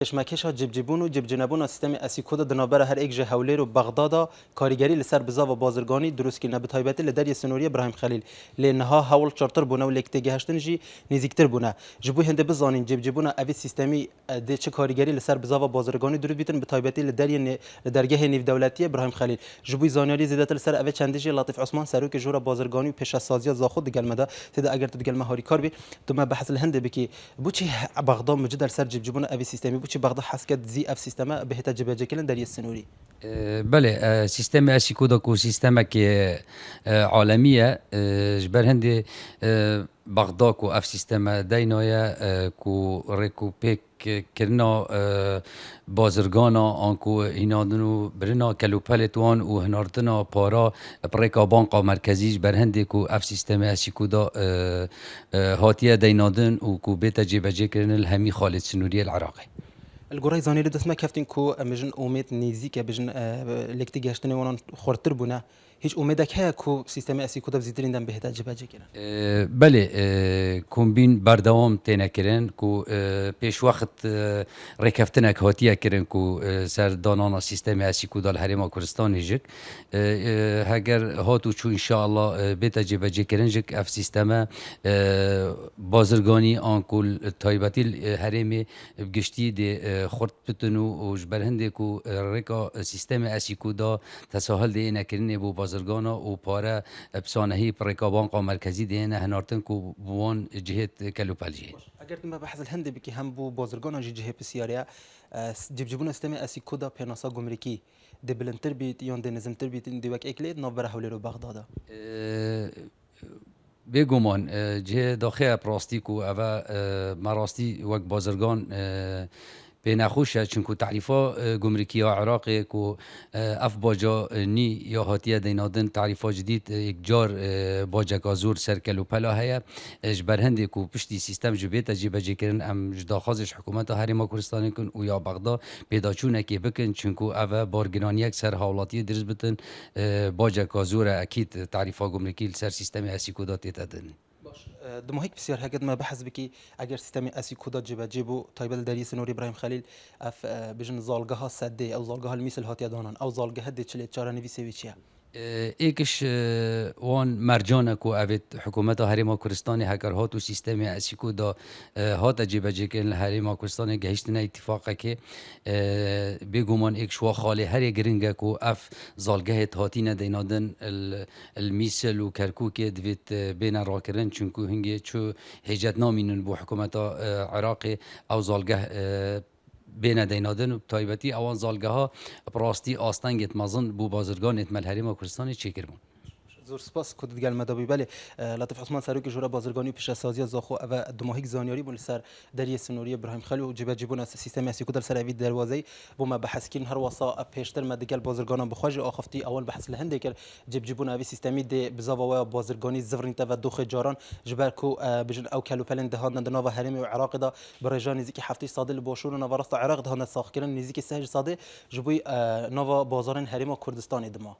کشمکش ها جبجبون و جبجنبون سیستم اسیکودا دنابر هر یک جه هولیر و بغداد کاریگری لسر بزا و بازرگانی درست کینه به تایبەتی لدری سنوری ابراهیم خلیل لنها هول چارتر بونه و لکتگی هشتن جی نزیکتر بونه جبو هنده بزانین جبجبون اوی سیستمی د چه کاریگری لسر بزا و بازرگانی درست بیتن به تایبەتی لدری درگاه نیو دولتی ابراهیم خلیل جبو زانیاری زیادتر لسر اوی چندجی لطیف عثمان سروک جورا بازرگانی و پیش سازی زاخود دگلمدا تدا اگر تدگلمه هاری کار بی تو ما بحث الهنده بکی بوچی بغداد مجدر سر جبجبون اوی سیستمی چی بغداد حسكت زي اف سيستما بهتا جبهه كلن دري السنوري بله سیستم اسیکودا کو سیستم که عالمیه جبر هندی بغداد کو اف سیستم دینایا کو ریکوپیک کرنا بازرگانا آنکو اینادنو برنا کلوپلتوان و هنارتنا پارا پریکا بانقا مرکزی جبر هندی کو اف سیستم اسیکودا هاتیه دینادن و کو بیتا جبهه کرن الهمی خالد سنوری العراقي الجوراي زاني لدس ما كافتين كو مجن اوميت نيزيكا بجن لكتي جاشتني وانا خورتر بنا هیچ امیدک هست کو سیستم اسیکودا بزیدرین دم بهتر جبهه کردن بله کومبین بردوام تینا کردن کو پیش وقت رکفتنک هاتیه کردن کو سر دانانا سیستم اسیکودا الهرم کردستان هیچ هگر هاتو چون ان شاء الله بهتر جبهه کردن جک اف سیستم بازرگانی آنکول تایباتی هرمی بگشتی دی خورد بتنو و جبرهنده کو رکا سیستم اسیکودا تساهل دی نکردن بو بازرگانا و پاره بسانهی پرکابانقا مرکزی دینه هنارتن کو بوان جهت کلوپالجی اگر ما بحث الهند بکی هم بو بازرگانا جهه بسیاریا جبجبون استم اسیکودا پناسا گمرکی دبلنتر بیت یان دنزمتر بیت دیوک اکلید نوبر حولی رو بغداد بگمان جه داخل پراستیک و اوه مراستی وک بازرگان بین خوشه چونکو تعریفا گمرکی عراقی کو اف باجا نی یا هاتیه دینادن تعریفا جدید یک جار باجا کازور سرکلو پلا هیا اجبر هندی کو پشتی سیستم جبیت جیبه جکرن ام جداخازش حکومت هریما کردستان کن و یا بغداد پیدا چونه کی بکن چونکو اوه بارگرانی یک سر حوالاتی درز بتن باجا کازور اکید تعریفا گمرکی سر سیستم اسیکودا تیتدن دموهيك بسيار هكذا ما بحث بكي اگر سيستم اسيكودا جيبو تايبل داري سنوري ابراهيم خليل اف بجن زالگاها سدي او زالگاها المثل هاتي دانان او زالگاها دي چلي چارا نوي سيويچيا ایکش وان مرجانه کو اوید حکومت هریما کردستان هکر هاتو سیستم اسیکودا هات جیبه جکن هریما کردستان گهشتن اتفاقه که بگومان ایک شوا خاله هر گرنگه کو اف زالگه هاتین دینادن المیسل و کرکوک دوید بین راکرن چونکو هنگی چو هجت نامینون بو حکومت عراقی او زالگه بین دینادن و تایبتی اوان زالگه ها براستی آستنگت مازن بو بازرگانت ملهریم کردستان چه کرمون زور سپاس کد دیگر مدابی بله لطیف عثمان سروک جورا بازرگانی پیش سازی زاخو و دماهیک زانیاری بون سر دری سنوری ابراهیم خلیل و جبه جبون سیستم اسیکودا سر اوید دروازه بو ما بحث کین هر واسا پیشتر مدگل بازرگانان بخواج آخفتی اول بحث لهنده کر جب جبون اوی سیستمی د بزاوا و بازرگانی زفرین تا و دوخ جاران جبر کو بجن او کلو پلن دهان دنا و هرم و عراق دا برجان نزیک هفته صادل باشور و نوارست عراق دهان ساخ کردن نزیک سهج صاده جبوی نوا بازارن هرم کردستان دما